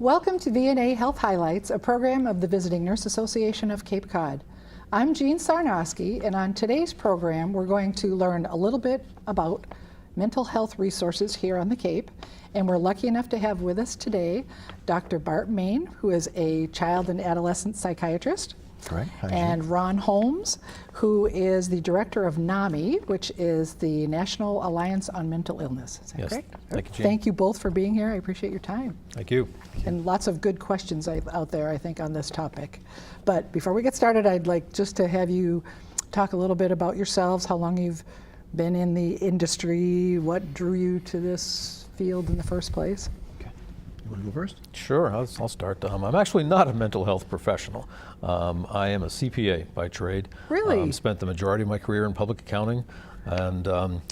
Welcome to VNA Health Highlights, a program of the Visiting Nurse Association of Cape Cod. I'm Jean Sarnoski, and on today's program we're going to learn a little bit about mental health resources here on the Cape. And we're lucky enough to have with us today Dr. Bart Main, who is a child and adolescent psychiatrist. Correct. Hi, and Jean. Ron Holmes, who is the director of NAMI, which is the National Alliance on Mental Illness. Is that Yes. correct? Thank you, Jean. Thank you both for being here. I appreciate your time. Thank you. And lots of good questions out there, I think, on this topic. But before we get started, I'd like just to have you talk a little bit about yourselves, how long you've been in the industry, what drew you to this field in the first place. Okay. You want to go first? Sure, I'll start. I'm actually not a mental health professional. I am a CPA by trade. Really? Spent the majority of my career in public accounting and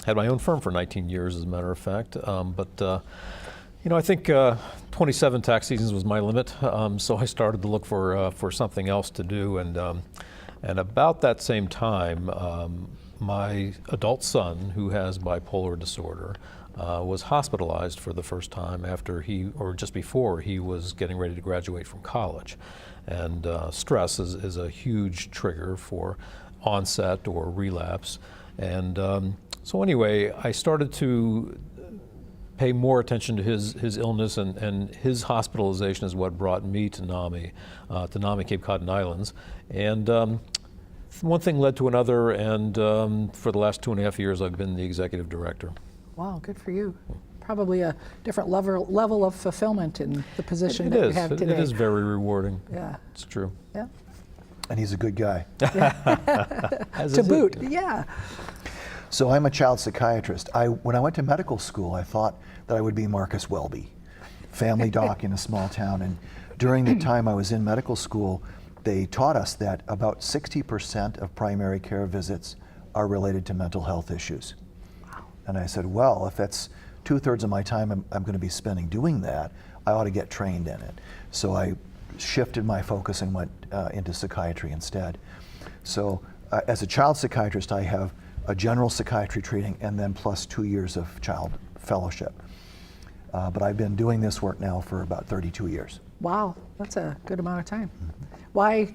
had my own firm for 19 years, as a matter of fact. You know, I think 27 tax seasons was my limit, so I started to look for something else to do. And about that same time, my adult son, who has bipolar disorder, was hospitalized for the first time after just before he was getting ready to graduate from college. And stress is a huge trigger for onset or relapse. And so anyway, I started to pay more attention to his illness, and his hospitalization is what brought me to NAMI Cape Cod and Islands. And one thing led to another, and for the last 2.5 years, I've been the executive director. Wow, good for you. Probably a different level of fulfillment in the position that you have today. It is very rewarding. Yeah. It's true. Yeah. And he's a good guy. To boot, yeah. So I'm a child psychiatrist. When I went to medical school, I thought that I would be Marcus Welby, family doc in a small town. And during the time I was in medical school, they taught us that about 60% of primary care visits are related to mental health issues. Wow. And I said, well, if that's 2/3 of my time I'm going to be spending doing that, I ought to get trained in it. So I shifted my focus and went into psychiatry instead. So as a child psychiatrist, I have a general psychiatry training and then plus 2 years of child fellowship. But I've been doing this work now for about 32 years. Wow, that's a good amount of time. Why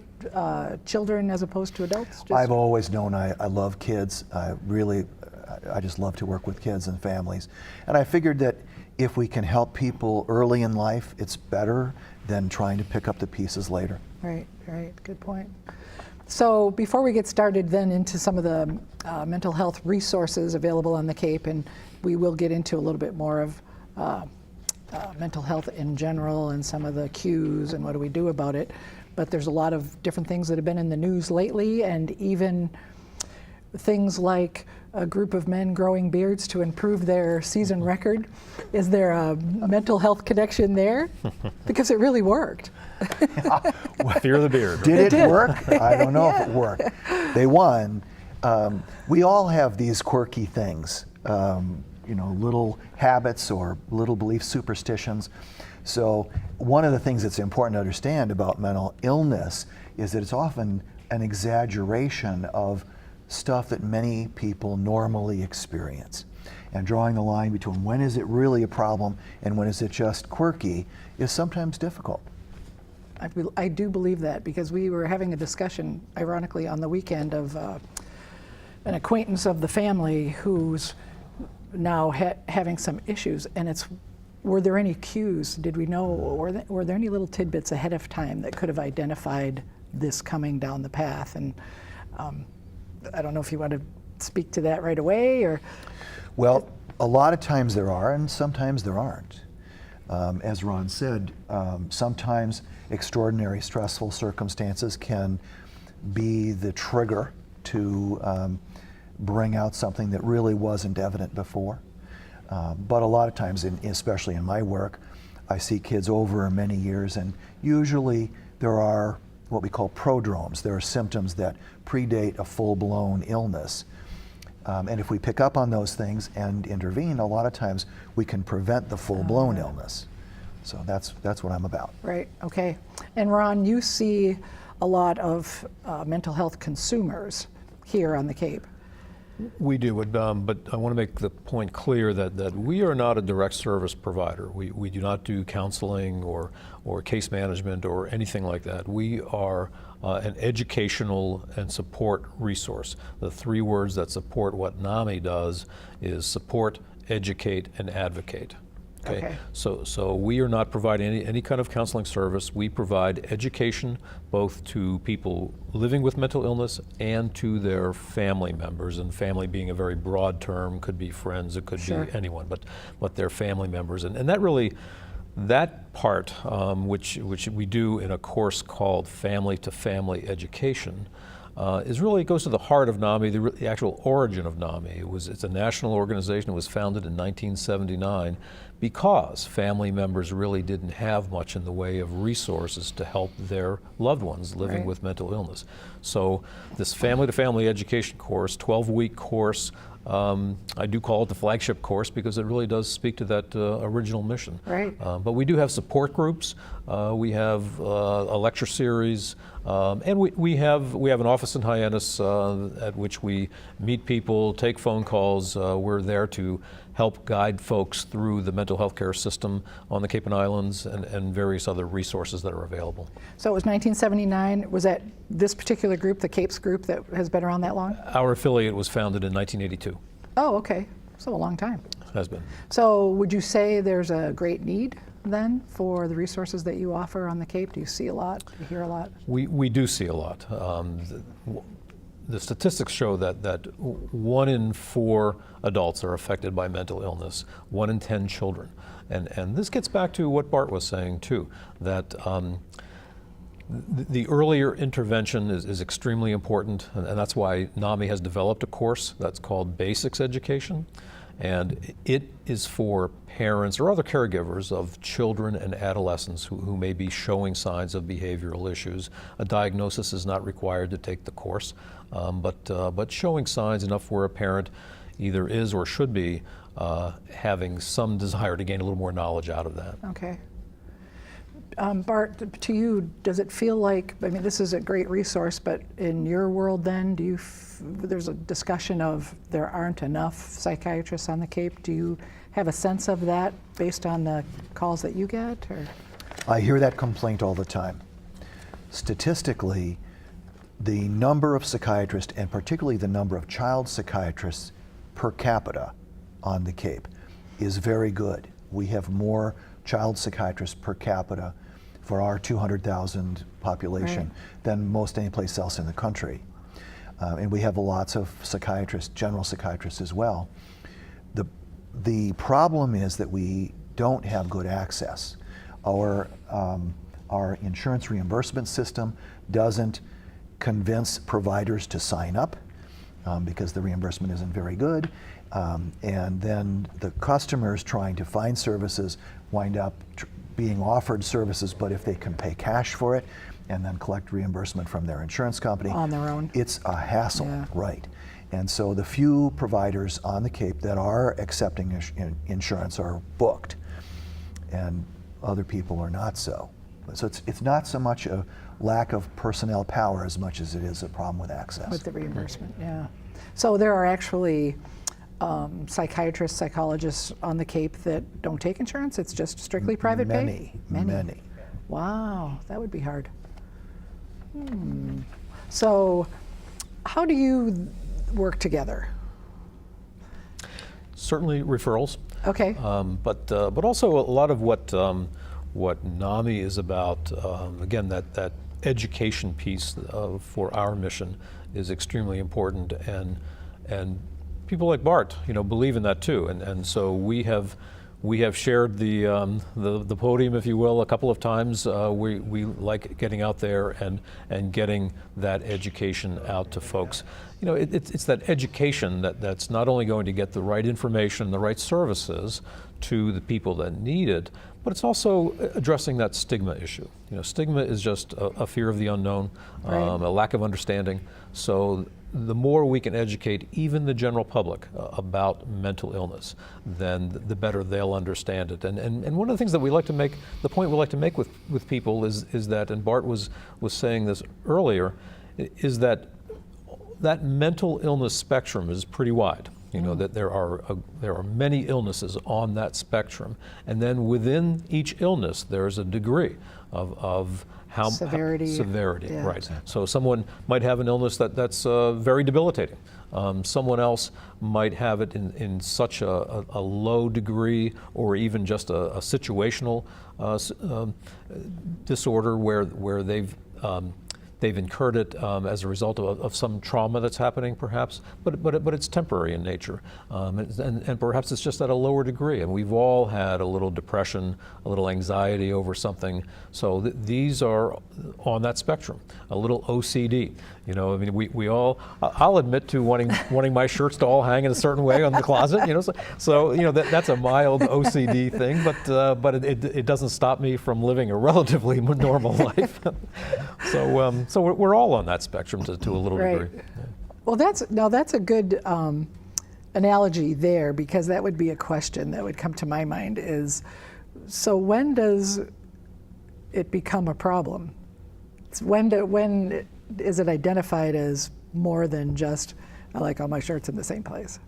children as opposed to adults? I've always known I love kids. I just love to work with kids and families. And I figured that if we can help people early in life, it's better than trying to pick up the pieces later. Right, good point. So before we get started then into some of the mental health resources available on the Cape, and we will get into a little bit more of mental health in general and some of the cues and what do we do about it. But there's a lot of different things that have been in the news lately, and even things like a group of men growing beards to improve their season record. Is there a mental health connection there? Because it really worked. Fear the beard. Did it work? I don't know if it worked. They won. We all have these quirky things, you know, little habits or little belief superstitions. So one of the things that's important to understand about mental illness is that it's often an exaggeration of stuff that many people normally experience. And drawing the line between when is it really a problem and when is it just quirky is sometimes difficult. I do believe that, because we were having a discussion, ironically, on the weekend of an acquaintance of the family who's now having some issues, and were there any cues? Did we know, or were there any little tidbits ahead of time that could have identified this coming down the path? And I don't know if you want to speak to that right away, or? Well, a lot of times there are, and sometimes there aren't. As Ron said, sometimes extraordinary stressful circumstances can be the trigger to bring out something that really wasn't evident before. But a lot of times, especially in my work, I see kids over many years, and usually there are what we call prodromes. There are symptoms that predate a full-blown illness. And if we pick up on those things and intervene, a lot of times we can prevent the full-blown illness. So that's what I'm about. Right, okay. And Ron, you see a lot of mental health consumers here on the Cape. We do, but I want to make the point clear that we are not a direct service provider. We do not do counseling or case management or anything like that. We are an educational and support resource. The three words that support what NAMI does is support, educate, and advocate. Okay. So we are not providing any kind of counseling service. We provide education both to people living with mental illness and to their family members, and family being a very broad term, could be friends, it could be anyone, but their family members. And that really, that part, which we do in a course called Family to Family Education, goes to the heart of NAMI, the actual origin of NAMI. It's a national organization. It was founded in 1979 because family members really didn't have much in the way of resources to help their loved ones living with mental illness. So this Family to Family Education course, 12-week course, I do call it the flagship course because it really does speak to that original mission. Right. But we do have support groups. We have a lecture series, and we have an office in Hyannis at which we meet people, take phone calls. We're there to help guide folks through the mental health care system on the Cape and Islands and various other resources that are available. So it was 1979. Was that this particular group, the CAPES group, that has been around that long? Our affiliate was founded in 1982. Oh, okay. So a long time. Has been. So would you say there's a great need then for the resources that you offer on the Cape? Do you see a lot? Do you hear a lot? We do see a lot. The statistics show that 1 in 4 adults are affected by mental illness, 1 in 10 children. And this gets back to what Bart was saying too, that the earlier intervention is extremely important, and that's why NAMI has developed a course that's called Basics Education. And it is for parents or other caregivers of children and adolescents who may be showing signs of behavioral issues. A diagnosis is not required to take the course, but showing signs enough where a parent either is or should be having some desire to gain a little more knowledge out of that. Okay. Bart, to you, does it feel like, I mean, this is a great resource, but in your world then, there's a discussion of there aren't enough psychiatrists on the Cape. Do you have a sense of that based on the calls that you get? Or? I hear that complaint all the time. Statistically, the number of psychiatrists, and particularly the number of child psychiatrists per capita on the Cape, is very good. We have more child psychiatrists per capita for our 200,000 population than most any place else in the country. And we have lots of psychiatrists, general psychiatrists as well. The problem is that we don't have good access. Our insurance reimbursement system doesn't convince providers to sign up because the reimbursement isn't very good. And then the customers trying to find services wind up being offered services, but if they can pay cash for it and then collect reimbursement from their insurance company on their own, it's a hassle, right? And so the few providers on the Cape that are accepting insurance are booked, and other people are not so. So it's not so much a lack of personnel power as much as it is a problem with access. With the reimbursement, yeah. So there are actually psychiatrists, psychologists on the Cape that don't take insurance? It's just strictly private pay? Many. Wow, that would be hard. So how do you work together? Certainly referrals. Okay. But also a lot of what NAMI is about, again, that education piece for our mission is extremely important, and people like Bart, believe in that too, and so we have shared the podium, if you will, a couple of times. We like getting out there and getting that education out to folks. It's that education that's not only going to get the right information, the right services to the people that need it, but it's also addressing that stigma issue. Stigma is just a fear of the unknown, a lack of understanding. So the more we can educate even the general public about mental illness, then the better they'll understand it. And one of the things that we like to make, the point we like to make with people is that, and Bart was saying this earlier, is that that mental illness spectrum is pretty wide. You know, that there are many illnesses on that spectrum, and then within each illness there's a degree of how Severity. severity, Yeah. right? So someone might have an illness that's very debilitating. Someone else might have it in such a low degree, or even just a situational disorder where they've incurred it as a result of some trauma that's happening, perhaps, but it's temporary in nature, and perhaps it's just at a lower degree. And we've all had a little depression, a little anxiety over something. So these are on that spectrum. A little OCD. You know, I mean, we all. I'll admit to wanting my shirts to all hang in a certain way on the closet. You know, so you know that's a mild OCD thing, but it doesn't stop me from living a relatively normal life. So we're all on that spectrum to a little Right. degree. Yeah. Well, that's a good analogy there, because that would be a question that would come to my mind is, so when does it become a problem? When is it identified as more than just, I like all my shirts in the same place?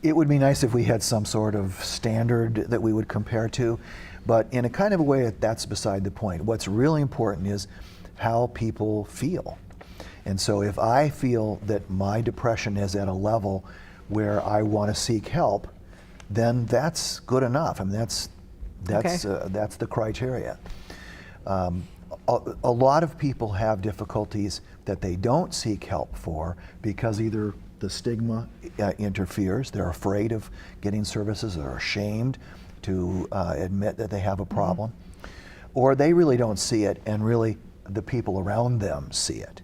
It would be nice if we had some sort of standard that we would compare to, but in a kind of a way that's beside the point. What's really important is how people feel. And so if I feel that my depression is at a level where I want to seek help, then that's good enough. I mean, that's the criteria. A lot of people have difficulties that they don't seek help for because either the stigma interferes, they're afraid of getting services, they're ashamed to admit that they have a problem, or they really don't see it, and really the people around them see it.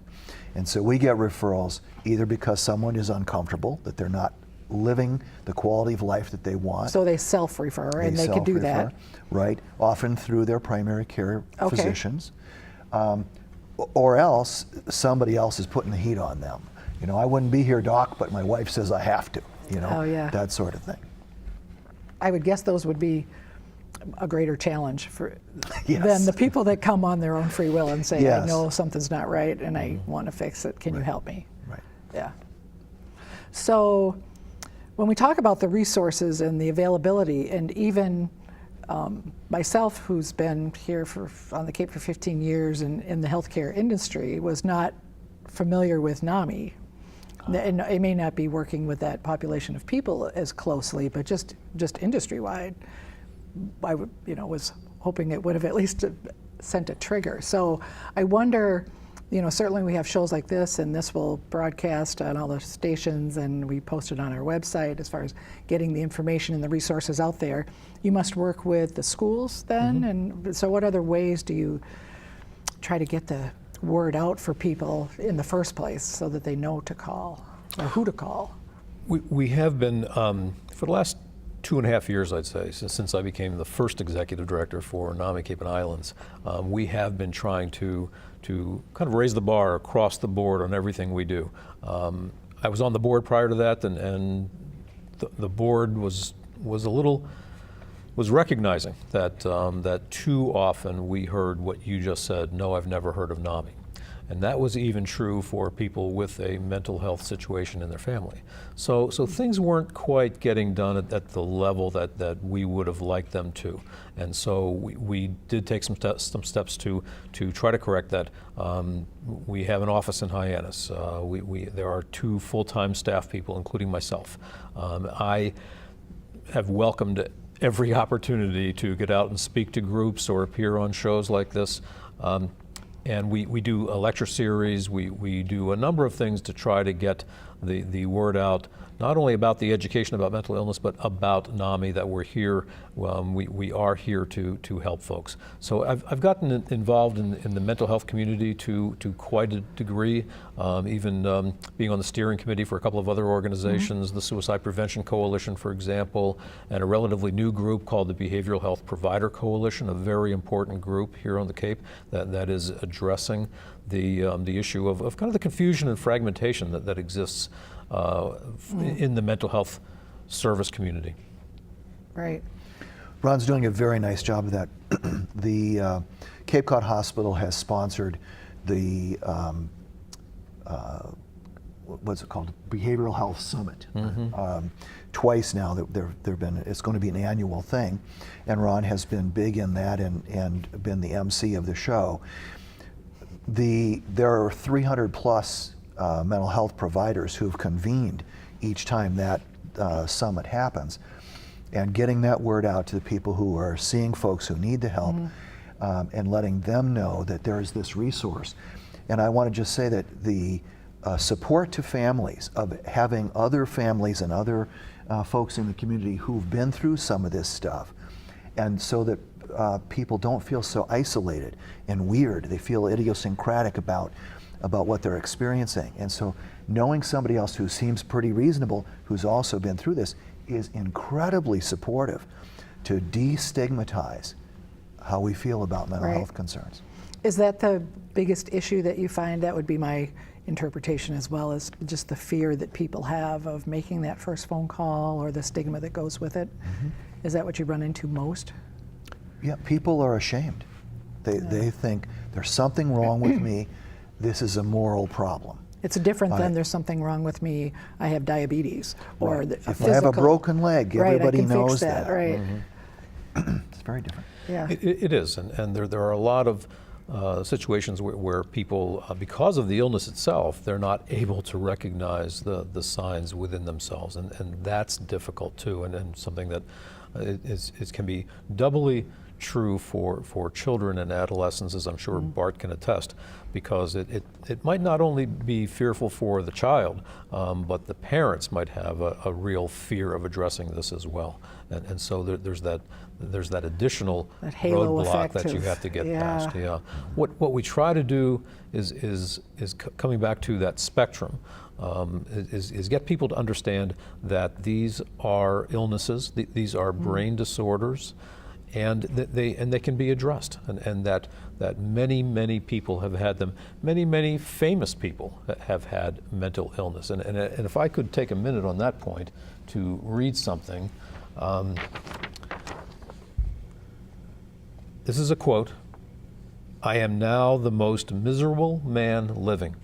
And so we get referrals either because someone is uncomfortable, that they're not living the quality of life that they want. So they self-refer, and they can do that. Right, often through their primary care Okay. physicians. Or else somebody else is putting the heat on them. You know, I wouldn't be here, doc, but my wife says I have to, you know, Oh, yeah. that sort of thing. I would guess those would be a greater challenge for Yes. than the people that come on their own free will and say, Yes. I know something's not right and I want to fix it. Can you Right. help me? Right. Yeah. So when we talk about the resources and the availability, and even myself, who's been here on the Cape for 15 years and in the healthcare industry, was not familiar with NAMI. And it may not be working with that population of people as closely, but just industry-wide, I was hoping it would have at least sent a trigger. So I wonder, certainly we have shows like this, and this will broadcast on all the stations, and we post it on our website as far as getting the information and the resources out there. You must work with the schools then, and so what other ways do you try to get the word out for people in the first place so that they know to call or who to call? We have been, for the last 2.5 years, I'd say, since I became the first executive director for NAMI Cape and Islands, we have been trying to kind of raise the bar across the board on everything we do. I was on the board prior to that, and the board was recognizing that too often we heard what you just said, no, I've never heard of NAMI. And that was even true for people with a mental health situation in their family. So things weren't quite getting done at the level that we would have liked them to. And so we did take some steps to try to correct that. We have an office in Hyannis. There are 2 full-time staff people, including myself. I have welcomed every opportunity to get out and speak to groups or appear on shows like this. And we do a lecture series, we do a number of things to try to get the word out, not only about the education about mental illness, but about NAMI, that we're here, we are here to help folks. So I've gotten involved in the mental health community to quite a degree, even being on the steering committee for a couple of other organizations, the Suicide Prevention Coalition, for example, and a relatively new group called the Behavioral Health Provider Coalition, a very important group here on the Cape that is addressing the issue of kind of the confusion and fragmentation that exists in the mental health service community. Right. Ron's doing a very nice job of that. The Cape Cod Hospital has sponsored the what's it called? Behavioral Health Summit. Twice now that there've been. It's going to be an annual thing, and Ron has been big in that and been the MC of the show. There are 300 plus mental health providers who've convened each time that summit happens, and getting that word out to the people who are seeing folks who need the help, and letting them know that there is this resource. And I want to just say that the support to families of having other families and other folks in the community who've been through some of this stuff, and so that people don't feel so isolated and weird. They feel idiosyncratic about what they're experiencing. And so knowing somebody else who seems pretty reasonable, who's also been through this, is incredibly supportive to destigmatize how we feel about mental health concerns. Is that the biggest issue that you find? That would be my interpretation as well, as just the fear that people have of making that first phone call, or the stigma that goes with it. Is that what you run into most? Yeah, people are ashamed. They think there's something wrong with me. This is a moral problem. It's different than there's something wrong with me, I have diabetes, or if I have a broken leg, everybody knows that. Right. It's very different. Yeah. It is, and there are a lot of situations where people, because of the illness itself, they're not able to recognize the signs within themselves, and that's difficult too, and something that can be doubly true for children and adolescents, as I'm sure Bart can attest, because it might not only be fearful for the child, but the parents might have a real fear of addressing this as well, and so there's that additional halo roadblock effect that you have to get past. Yeah. What we try to do is coming back to that spectrum. Is get people to understand that these are illnesses, these are brain disorders, and they can be addressed, and that many people have had them. Many famous people have had mental illness, and if I could take a minute on that point to read something. This is a quote. "I am now the most miserable man living.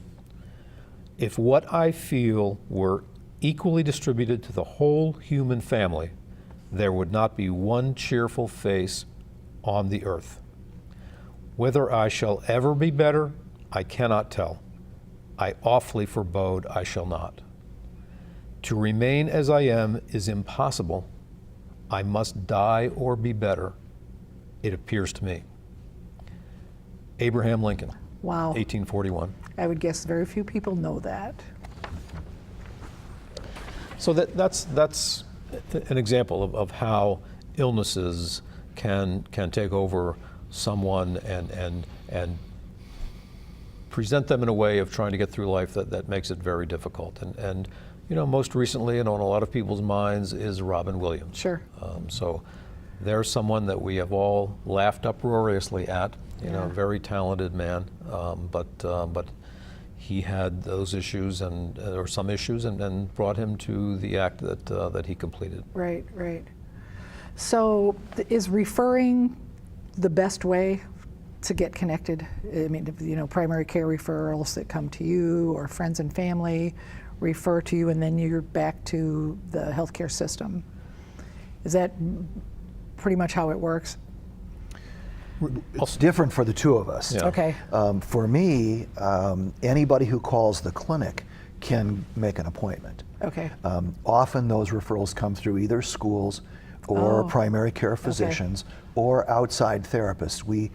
If what I feel were equally distributed to the whole human family, there would not be one cheerful face on the earth. Whether I shall ever be better, I cannot tell. I awfully forebode I shall not. To remain as I am is impossible. I must die or be better, it appears to me." Abraham Lincoln, Wow. 1841. I would guess very few people know that. So that's an example of how illnesses can take over someone and present them in a way of trying to get through life that makes it very difficult. And most recently, and on a lot of people's minds, is Robin Williams. Sure. So there's someone that we have all laughed uproariously at. A very talented man, but he had those issues or some issues, and brought him to the act that he completed. Right. So is referring the best way to get connected? I mean, primary care referrals that come to you, or friends and family refer to you, and then you're back to the healthcare system. Is that pretty much how it works? It's different for the two of us. Yeah. Okay. For me, anybody who calls the clinic can make an appointment. Okay. Often those referrals come through either schools or primary care physicians or outside therapists.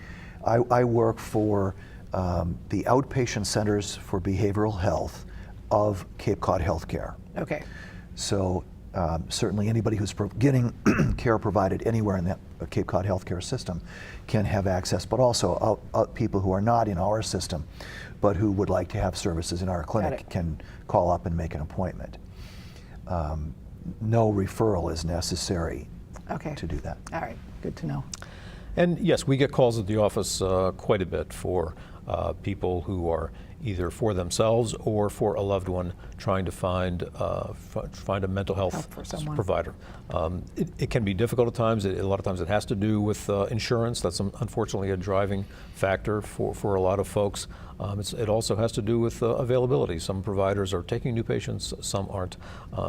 I work for the outpatient centers for behavioral health of Cape Cod Healthcare. Okay. So certainly anybody who's getting care provided anywhere in the Cape Cod healthcare system can have access, but also people who are not in our system but who would like to have services in our clinic can call up and make an appointment. No referral is necessary to do that. All right, good to know. And yes, we get calls at the office quite a bit for people who are either for themselves or for a loved one trying to find a mental health Help for someone. provider. It can be difficult at times. A lot of times it has to do with insurance. That's unfortunately a driving factor for a lot of folks. It also has to do with availability. Some providers are taking new patients, some aren't.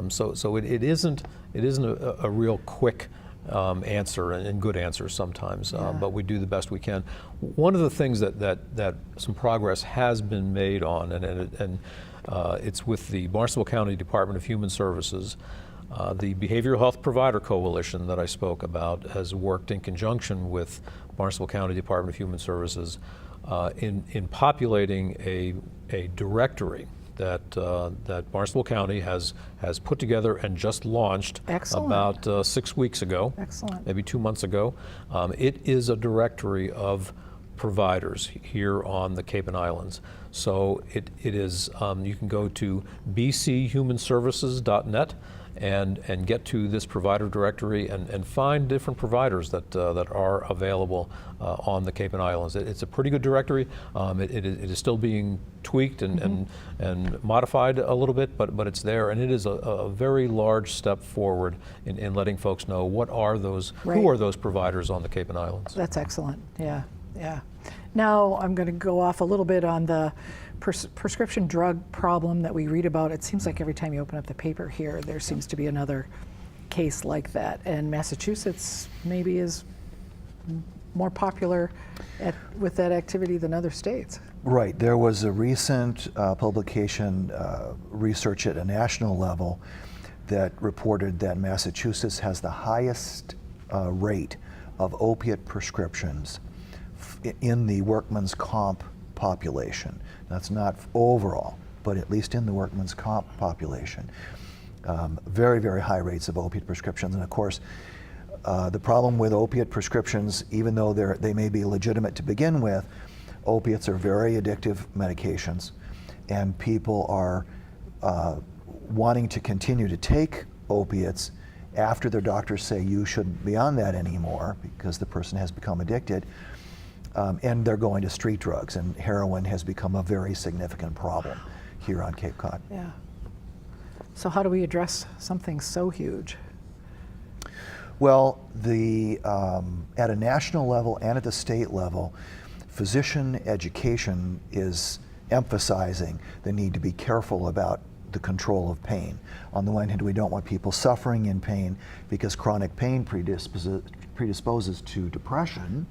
So it isn't a real quick answer and good answer sometimes, but we do the best we can. One of the things that some progress has been made on, and it's with the Barnstable County Department of Human Services. The Behavioral Health Provider Coalition that I spoke about has worked in conjunction with Barnstable County Department of Human Services in populating a directory that Barnstable County has put together and just launched. Excellent. About 6 weeks ago. Excellent. Maybe 2 months ago. It is a directory of providers here on the Cape and Islands. So it is, you can go to bchumanservices.net and get to this provider directory and find different providers that are available on the Cape and Islands. It's a pretty good directory. It is still being tweaked and modified a little bit, but it's there, and it is a very large step forward in letting folks know what are those, Right. who are those providers on the Cape and Islands. That's excellent. Yeah, yeah. Now I'm going to go off a little bit on the prescription drug problem that we read about. It seems like every time you open up the paper here, there seems to be another case like that. And Massachusetts maybe is more popular with that activity than other states. Right. There was a recent publication, research at a national level, that reported that Massachusetts has the highest rate of opiate prescriptions in the workman's comp population. That's not overall, but at least in the workman's comp population. Very, very high rates of opiate prescriptions. And of course, the problem with opiate prescriptions, even though they may be legitimate to begin with, opiates are very addictive medications, and people are wanting to continue to take opiates after their doctors say you shouldn't be on that anymore because the person has become addicted. And they're going to street drugs, and heroin has become a very significant problem here on Cape Cod. Yeah. So how do we address something so huge? Well, at a national level and at the state level, physician education is emphasizing the need to be careful about the control of pain. On the one hand, we don't want people suffering in pain because chronic pain predisposes to depression.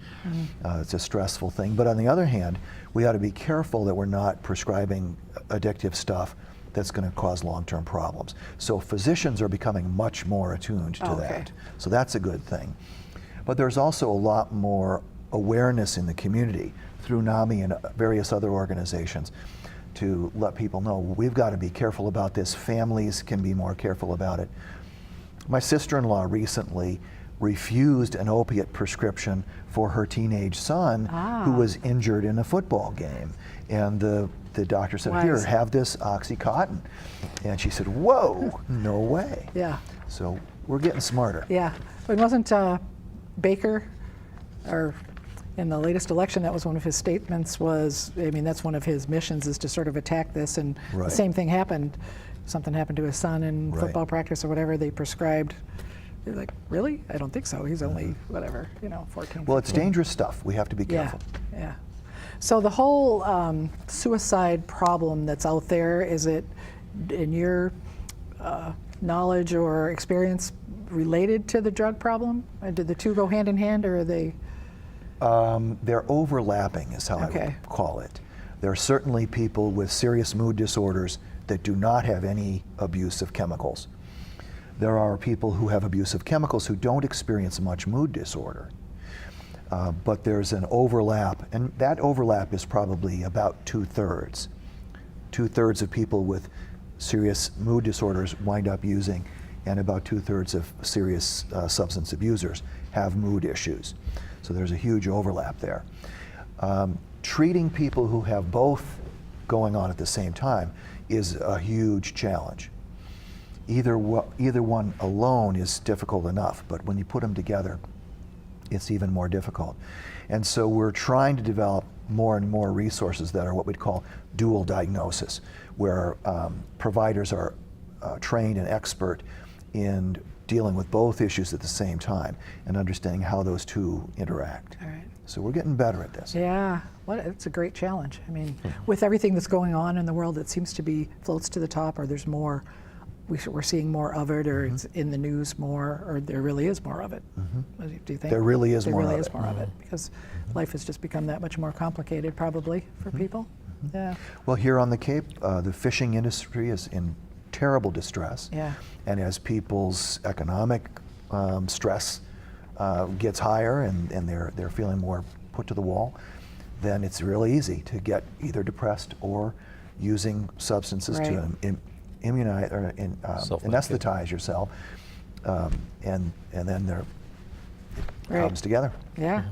It's a stressful thing. But on the other hand, we ought to be careful that we're not prescribing addictive stuff that's going to cause long-term problems. So physicians are becoming much more attuned to that. So that's a good thing. But there's also a lot more awareness in the community through NAMI and various other organizations to let people know we've got to be careful about this. Families can be more careful about it. My sister-in-law recently refused an opiate prescription for her teenage son who was injured in a football game. And the doctor said, here, have this Oxycontin. And she said, whoa, no way. Yeah. So we're getting smarter. Yeah. But wasn't Baker, or in the latest election, that was one of his statements was, I mean, that's one of his missions is to sort of attack this. And the same thing happened. Something happened to his son in football practice or whatever. They prescribed. They're like, really? I don't think so. He's only, whatever, 14. Well, it's dangerous stuff. We have to be careful. Yeah. So the whole suicide problem that's out there, is it, in your knowledge or experience, related to the drug problem? Do the two go hand in hand, or are they? They're overlapping, is how I would call it. There are certainly people with serious mood disorders that do not have any abuse of chemicals. There are people who have abuse of chemicals who don't experience much mood disorder. But there's an overlap, and that overlap is probably about 2/3. 2/3 of people with serious mood disorders wind up using, and about 2/3 of serious substance abusers have mood issues. So there's a huge overlap there. Treating people who have both going on at the same time is a huge challenge. Either one alone is difficult enough, but when you put them together, it's even more difficult. And so we're trying to develop more and more resources that are what we'd call dual diagnosis, where providers are trained and expert in dealing with both issues at the same time and understanding how those two interact. All right. So we're getting better at this. Yeah, it's a great challenge. I mean, with everything that's going on in the world, it seems to be floats to the top, or there's more. We're seeing more of it, or it's in the news more, or there really is more of it. Do you think? There really is more There really of is it. more of it, because life has just become that much more complicated, probably, for people. Yeah. Well, here on the Cape, the fishing industry is in terrible distress. Yeah. And as people's economic stress gets higher and they're feeling more put to the wall, then it's really easy to get either depressed or using substances Right. to immunize or Self-medicate. anesthetize yourself, and then it Right. comes together. Yeah.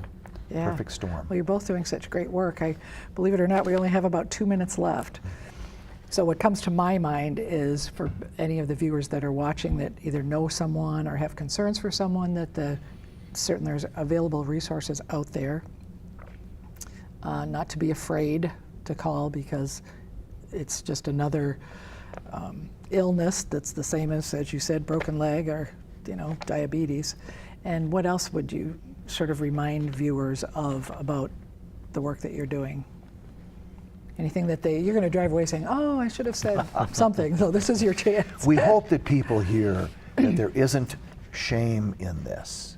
Yeah. Perfect storm. Well, you're both doing such great work. Believe it or not, we only have about 2 minutes left. So what comes to my mind is, for any of the viewers that are watching that either know someone or have concerns for someone, that there's available resources out there. Not to be afraid to call, because it's just another illness that's the same as you said, broken leg or diabetes. And what else would you sort of remind viewers of about the work that you're doing? Anything that you're going to drive away saying, oh, I should have said something. So this is your chance. We hope that people hear that there isn't shame in this,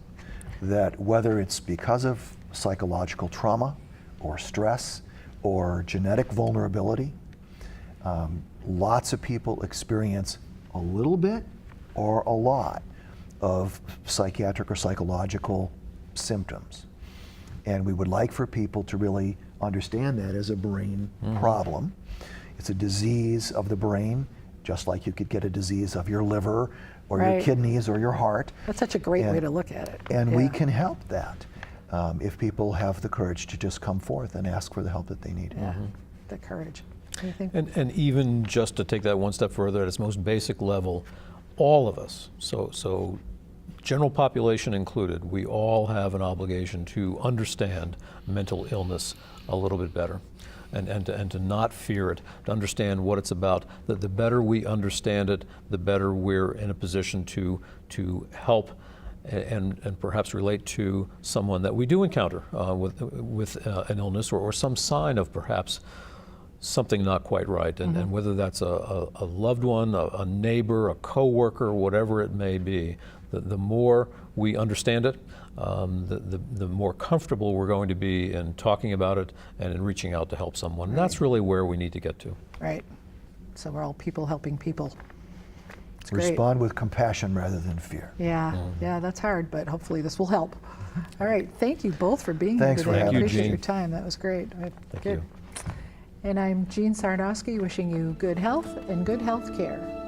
that whether it's because of psychological trauma or stress or genetic vulnerability, lots of people experience a little bit or a lot of psychiatric or psychological symptoms. And we would like for people to really understand that as a brain problem. It's a disease of the brain, just like you could get a disease of your liver or your Right. kidneys or your heart. That's such a great way And- to look at it. And we Yeah. can help that if people have the courage to just come forth and ask for the help that they need. Yeah, the courage. Anything? And even just to take that one step further, at its most basic level, all of us, so general population included, we all have an obligation to understand mental illness a little bit better, and to not fear it, to understand what it's about. That the better we understand it, the better we're in a position to help and perhaps relate to someone that we do encounter with an illness or some sign of perhaps something not quite right, and whether that's a loved one, a neighbor, a coworker, whatever it may be, the more we understand it, the more comfortable we're going to be in talking about it and in reaching out to help someone. And that's really where we need to get to. Right. So we're all people helping people. It's great. Respond with compassion rather than fear. Yeah, yeah, that's hard, but hopefully this will help. All right, thank you both for being Thanks for here today. I having me. appreciate Thank you, your Jean. time. That was great. Good. Thank you. And I'm Jean Sarnowski, wishing you good health and good health care.